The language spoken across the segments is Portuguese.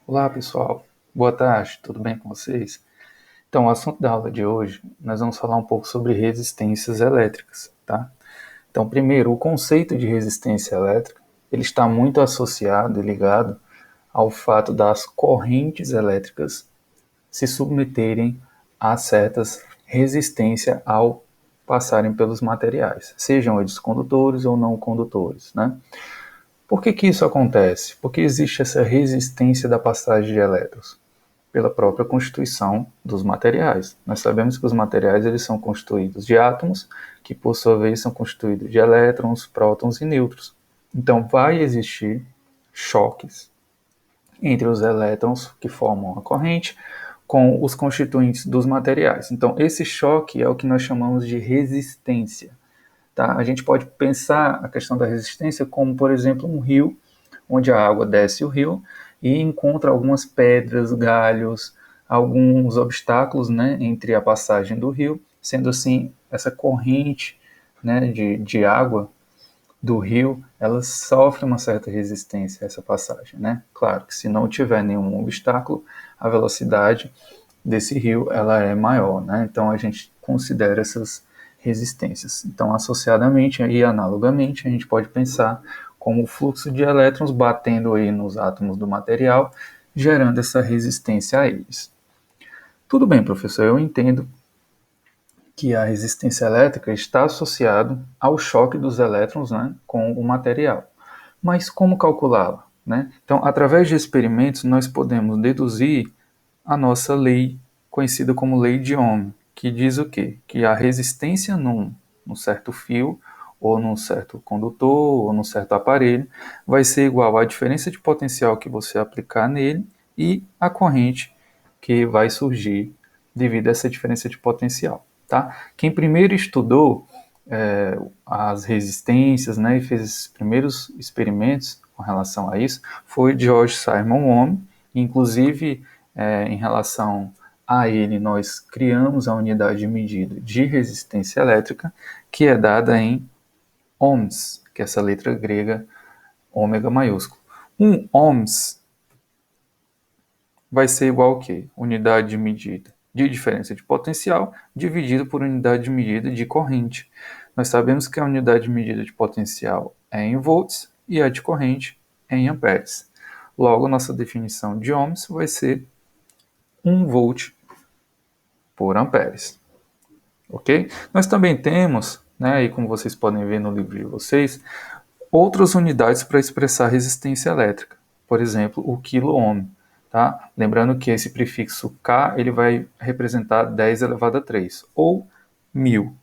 Olá pessoal, boa tarde, tudo bem com vocês? Então, o assunto da aula de hoje, nós vamos falar um pouco sobre resistências elétricas, tá? Então, primeiro, o conceito de resistência elétrica, ele está muito associado e ligado ao fato das correntes elétricas se submeterem a certas resistências ao passarem pelos materiais, sejam eles condutores ou não condutores, né? Por que isso acontece? Porque existe essa resistência da passagem de elétrons pela própria constituição dos materiais. Nós sabemos que os materiais eles são constituídos de átomos, que por sua vez são constituídos de elétrons, prótons e nêutrons. Então vai existir choques entre os elétrons que formam a corrente com os constituintes dos materiais. Então esse choque é o que nós chamamos de resistência. Tá? A gente pode pensar a questão da resistência como, por exemplo, um rio, onde a água desce o rio e encontra algumas pedras, galhos, alguns obstáculos, né, entre a passagem do rio, sendo assim, essa corrente, né, de água do rio, ela sofre uma certa resistência a essa passagem, né? Claro que se não tiver nenhum obstáculo, a velocidade desse rio ela é maior, né? Então a gente considera essas resistências. Então, associadamente e analogamente, a gente pode pensar como o fluxo de elétrons batendo aí nos átomos do material, gerando essa resistência a eles. Tudo bem, professor, eu entendo que a resistência elétrica está associada ao choque dos elétrons, né, com o material. Mas como calculá-la? Né? Então, através de experimentos, nós podemos deduzir a nossa lei, conhecida como lei de Ohm, que diz o quê? Que a resistência num certo fio, ou num certo condutor, ou num certo aparelho, vai ser igual à diferença de potencial que você aplicar nele e a corrente que vai surgir devido a essa diferença de potencial. Tá? Quem primeiro estudou as resistências, né, e fez esses primeiros experimentos com relação a isso foi George Simon Ohm. Inclusive, em relação a ele, nós criamos a unidade de medida de resistência elétrica, que é dada em ohms, que é essa letra grega ômega maiúsculo. Um ohms vai ser igual ao quê? Unidade de medida de diferença de potencial dividido por unidade de medida de corrente. Nós sabemos que a unidade de medida de potencial é em volts e a de corrente é em amperes. Logo, nossa definição de ohms vai ser 1 volt por amperes. Ok? Nós também temos, né, e como vocês podem ver no livro de vocês, outras unidades para expressar resistência elétrica. Por exemplo, o quilo-ohm. Tá? Lembrando que esse prefixo K ele vai representar 10 elevado a 3, ou 1000.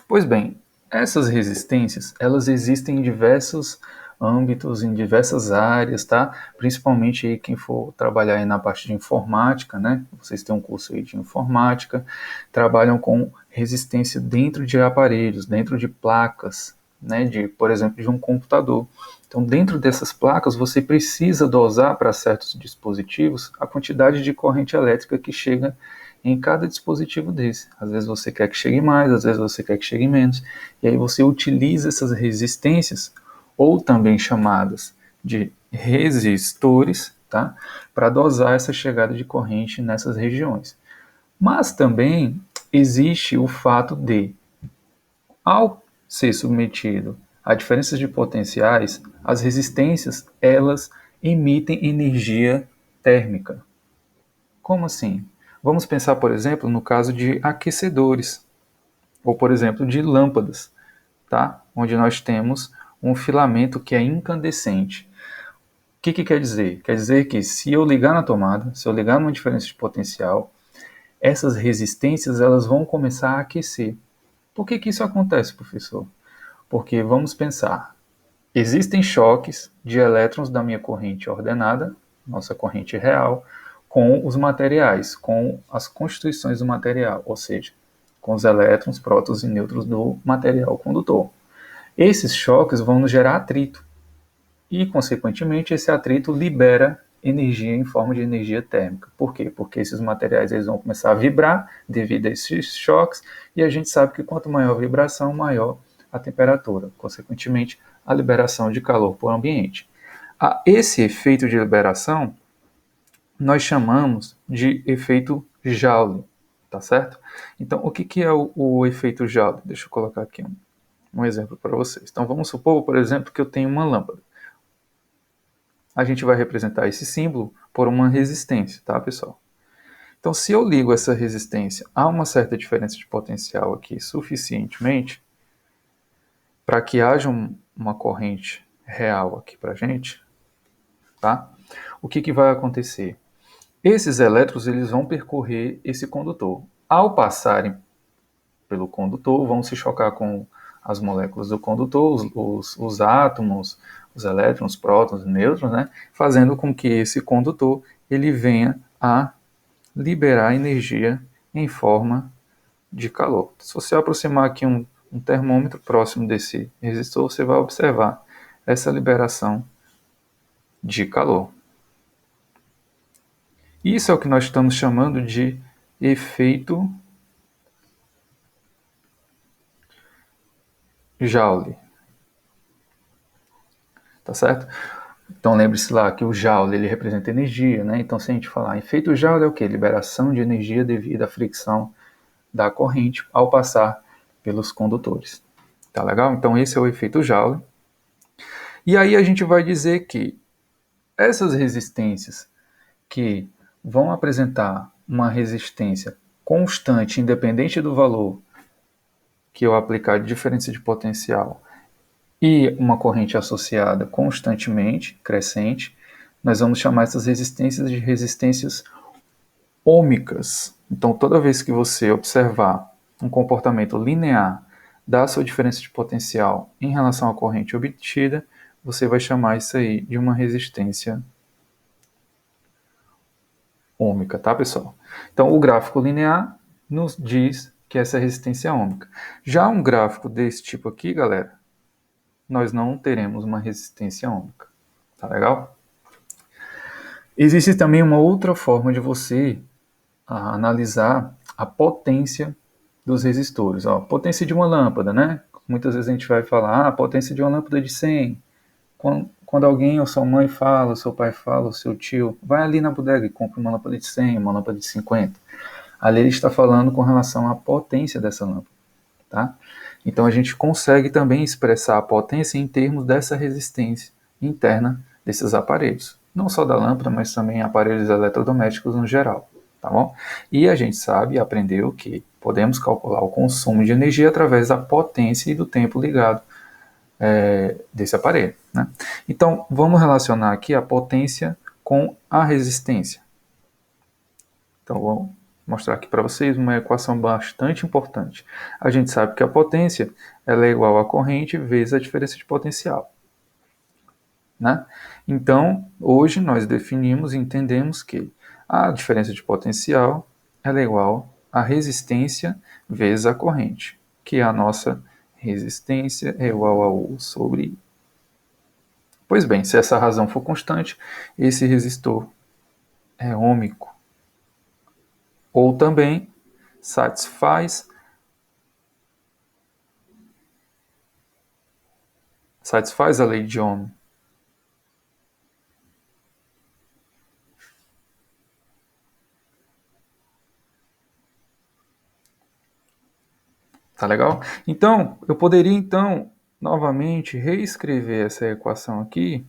Pois bem, essas resistências elas existem em diversos âmbitos, em diversas áreas, tá? Principalmente aí quem for trabalhar aí na parte de informática, né? Vocês têm um curso aí de informática, trabalham com resistência dentro de aparelhos, dentro de placas, né? Por exemplo, de um computador. Então, dentro dessas placas, você precisa dosar para certos dispositivos a quantidade de corrente elétrica que chega em cada dispositivo desse. Às vezes você quer que chegue mais, às vezes você quer que chegue menos. E aí você utiliza essas resistências, ou também chamadas de resistores, tá? Para dosar essa chegada de corrente nessas regiões. Mas também existe o fato de, ao ser submetido a diferenças de potenciais, as resistências elas emitem energia térmica. Como assim? Vamos pensar, por exemplo, no caso de aquecedores, ou por exemplo, de lâmpadas, tá? Onde nós temos um filamento que é incandescente. O que quer dizer? Quer dizer que se eu ligar na tomada, se eu ligar numa diferença de potencial, essas resistências elas vão começar a aquecer. Por que isso acontece, professor? Porque vamos pensar, existem choques de elétrons da minha corrente ordenada, nossa corrente real, com os materiais, com as constituições do material, ou seja, com os elétrons, prótons e nêutrons do material condutor. Esses choques vão nos gerar atrito e, consequentemente, esse atrito libera energia em forma de energia térmica. Por quê? Porque esses materiais eles vão começar a vibrar devido a esses choques e a gente sabe que quanto maior a vibração, maior a temperatura, consequentemente, a liberação de calor para o ambiente. Esse efeito de liberação nós chamamos de efeito Joule, tá certo? Então, o que é o efeito Joule? Deixa eu colocar aqui um exemplo para vocês. Então, vamos supor, por exemplo, que eu tenho uma lâmpada. A gente vai representar esse símbolo por uma resistência, tá, pessoal? Então, se eu ligo essa resistência a uma certa diferença de potencial aqui suficientemente, para que haja uma corrente real aqui para a gente, tá? O que vai acontecer? Esses elétrons eles vão percorrer esse condutor. Ao passarem pelo condutor, vão se chocar com as moléculas do condutor, os átomos, os elétrons, os prótons, os nêutrons, né? Fazendo com que esse condutor ele venha a liberar energia em forma de calor. Se você aproximar aqui um termômetro próximo desse resistor, você vai observar essa liberação de calor. Isso é o que nós estamos chamando de efeito Joule. Tá certo? Então lembre-se lá que o Joule ele representa energia, né? Então se a gente falar efeito Joule é o que? Liberação de energia devido à fricção da corrente ao passar pelos condutores. Tá legal? Então esse é o efeito Joule. E aí a gente vai dizer que essas resistências que vão apresentar uma resistência constante, independente do valor que eu aplicar de diferença de potencial, e uma corrente associada constantemente, crescente, nós vamos chamar essas resistências de resistências ômicas. Então, toda vez que você observar um comportamento linear da sua diferença de potencial em relação à corrente obtida, você vai chamar isso aí de uma resistência ômica, tá, pessoal? Então, o gráfico linear nos diz que essa é resistência ômica. Já um gráfico desse tipo aqui, galera, nós não teremos uma resistência ômica. Tá legal? Existe também uma outra forma de você analisar a potência dos resistores. Ó, potência de uma lâmpada, né? Muitas vezes a gente vai falar, a potência de uma lâmpada de 100. Quando alguém, ou sua mãe fala, ou seu pai fala, ou seu tio, vai ali na bodega e compra uma lâmpada de 100, uma lâmpada de 50. Ali ele está falando com relação à potência dessa lâmpada. Tá? Então a gente consegue também expressar a potência em termos dessa resistência interna desses aparelhos. Não só da lâmpada, mas também aparelhos eletrodomésticos no geral. Tá bom? E a gente sabe e aprendeu que podemos calcular o consumo de energia através da potência e do tempo ligado desse aparelho. Né? Então vamos relacionar aqui a potência com a resistência. Então vamos mostrar aqui para vocês uma equação bastante importante. A gente sabe que a potência ela é igual à corrente vezes a diferença de potencial. Né? Então, hoje nós definimos e entendemos que a diferença de potencial ela é igual à resistência vezes a corrente, que a nossa resistência é igual a U sobre I. Pois bem, se essa razão for constante, esse resistor é ômico. Ou também satisfaz a lei de Ohm. Tá legal? Então, eu poderia novamente reescrever essa equação aqui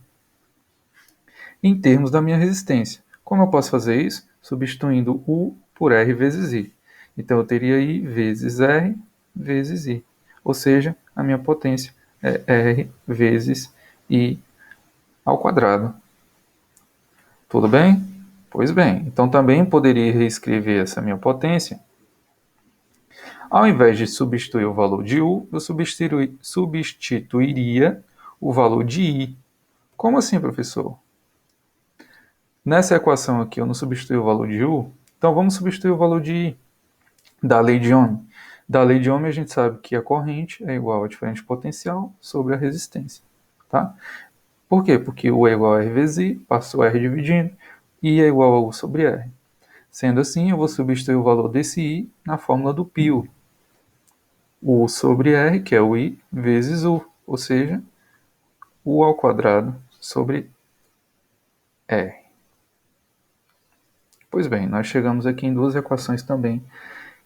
em termos da minha resistência. Como eu posso fazer isso? Substituindo U por R vezes I. Então eu teria I vezes R vezes I. Ou seja, a minha potência é R vezes I ao quadrado. Tudo bem? Pois bem, então também poderia reescrever essa minha potência. Ao invés de substituir o valor de U, eu substituiria o valor de I. Como assim, professor? Nessa equação aqui eu não substituí o valor de U, então vamos substituir o valor de I, da lei de Ohm. Da lei de Ohm a gente sabe que a corrente é igual a diferença de potencial sobre a resistência. Tá? Por quê? Porque U é igual a R vezes I, passou R dividindo, I é igual a U sobre R. Sendo assim, eu vou substituir o valor desse I na fórmula do π. U sobre R, que é o I, vezes U, ou seja, U ao quadrado sobre R. Pois bem, nós chegamos aqui em duas equações também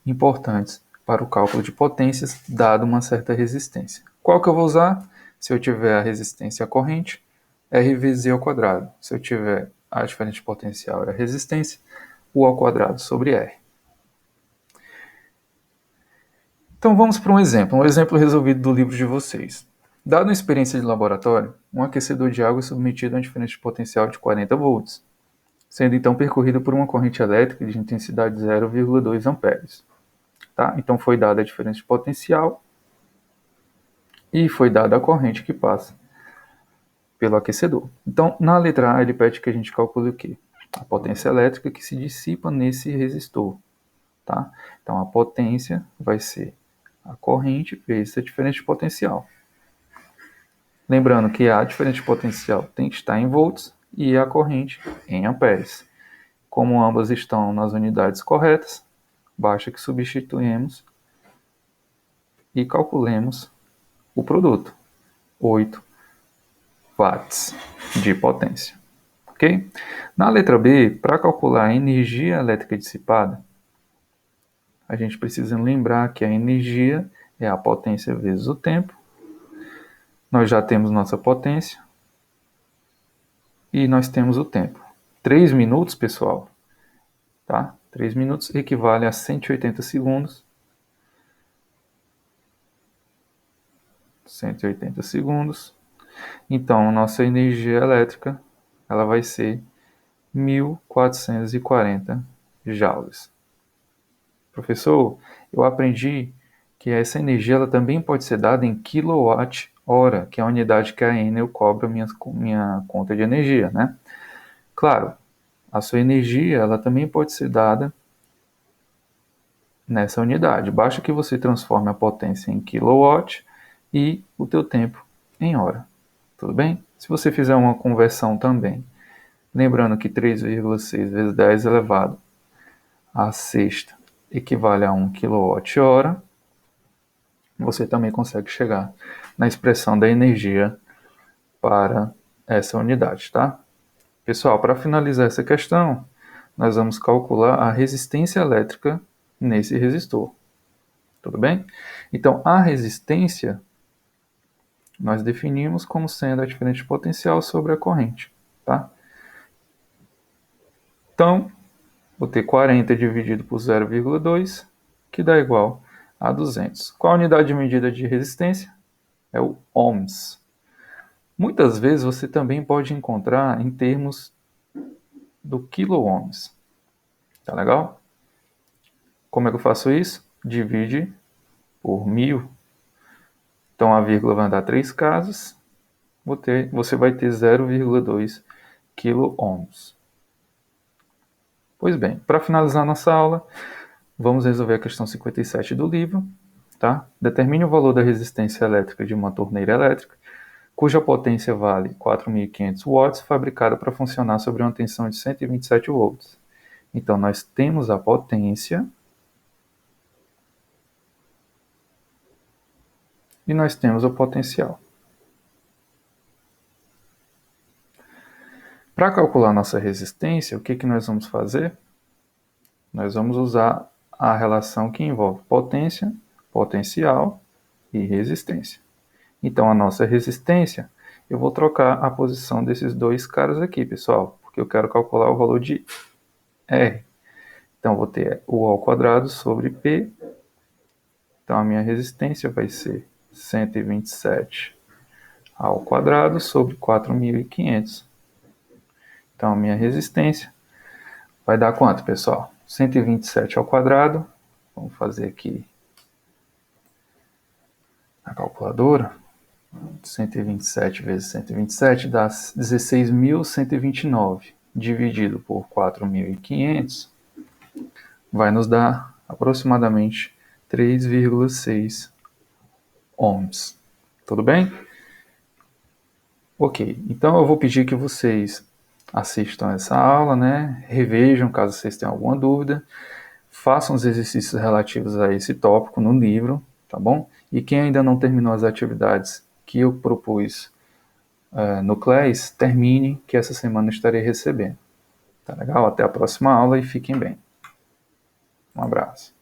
importantes para o cálculo de potências, dado uma certa resistência. Qual que eu vou usar? Se eu tiver a resistência corrente, R vezes E ao quadrado. Se eu tiver a diferença potencial e a resistência, U ao quadrado sobre R. Então vamos para um exemplo resolvido do livro de vocês. Dado uma experiência de laboratório, um aquecedor de água é submetido a uma diferença de potencial de 40 volts, sendo então percorrido por uma corrente elétrica de intensidade 0,2 amperes. Tá? Então foi dada a diferença de potencial e foi dada a corrente que passa pelo aquecedor. Então, na letra A, ele pede que a gente calcule o quê? A potência elétrica que se dissipa nesse resistor. Tá? Então, a potência vai ser a corrente vezes a diferença de potencial. Lembrando que a diferença de potencial tem que estar em volts e a corrente em amperes. Como ambas estão nas unidades corretas, basta que substituímos e calculemos o produto, 8 watts de potência. Ok? Na letra B, para calcular a energia elétrica dissipada, a gente precisa lembrar que a energia é a potência vezes o tempo. Nós já temos nossa potência e nós temos o tempo. 3 minutos, pessoal, tá? 3 minutos equivale a 180 segundos. 180 segundos. Então, nossa energia elétrica ela vai ser 1.440 joules. Professor, eu aprendi que essa energia ela também pode ser dada em quilowatt-hora, que é a unidade que a Enel cobra minha conta de energia, né? Claro, a sua energia ela também pode ser dada nessa unidade. Basta que você transforme a potência em quilowatt e o teu tempo em hora. Tudo bem? Se você fizer uma conversão também, lembrando que 3,6 vezes 10 elevado à sexta equivale a 1 kWh, você também consegue chegar na expressão da energia para essa unidade, tá? Pessoal, para finalizar essa questão, nós vamos calcular a resistência elétrica nesse resistor. Tudo bem? Então, a resistência nós definimos como sendo a diferença de potencial sobre a corrente, tá? Então, vou ter 40 dividido por 0,2, que dá igual a 200. Qual a unidade de medida de resistência? É o ohms. Muitas vezes você também pode encontrar em termos do quilo-ohms. Tá legal? Como é que eu faço isso? Divide por 1000. Então a vírgula vai dar 3 casas. Você vai ter 0,2 quilo-ohms. Pois bem, para finalizar nossa aula, vamos resolver a questão 57 do livro. Tá? Determine o valor da resistência elétrica de uma torneira elétrica, cuja potência vale 4.500 watts, fabricada para funcionar sobre uma tensão de 127 volts. Então, nós temos a potência e nós temos o potencial. Para calcular nossa resistência, o que nós vamos fazer? Nós vamos usar a relação que envolve potência, potencial e resistência. Então, a nossa resistência, eu vou trocar a posição desses dois caras aqui, pessoal, porque eu quero calcular o valor de R. Então, vou ter U ao quadrado sobre P. Então, a minha resistência vai ser 127 ao quadrado sobre 4.500. Então, a minha resistência vai dar quanto, pessoal? 127 ao quadrado. Vamos fazer aqui a calculadora. 127 vezes 127 dá 16.129. Dividido por 4.500 vai nos dar aproximadamente 3,6 ohms. Tudo bem? Ok, então eu vou pedir que vocês assistam essa aula, né? Revejam caso vocês tenham alguma dúvida, façam os exercícios relativos a esse tópico no livro, tá bom? E quem ainda não terminou as atividades que eu propus nucleares, termine, que essa semana eu estarei recebendo. Tá legal? Até a próxima aula e fiquem bem. Um abraço.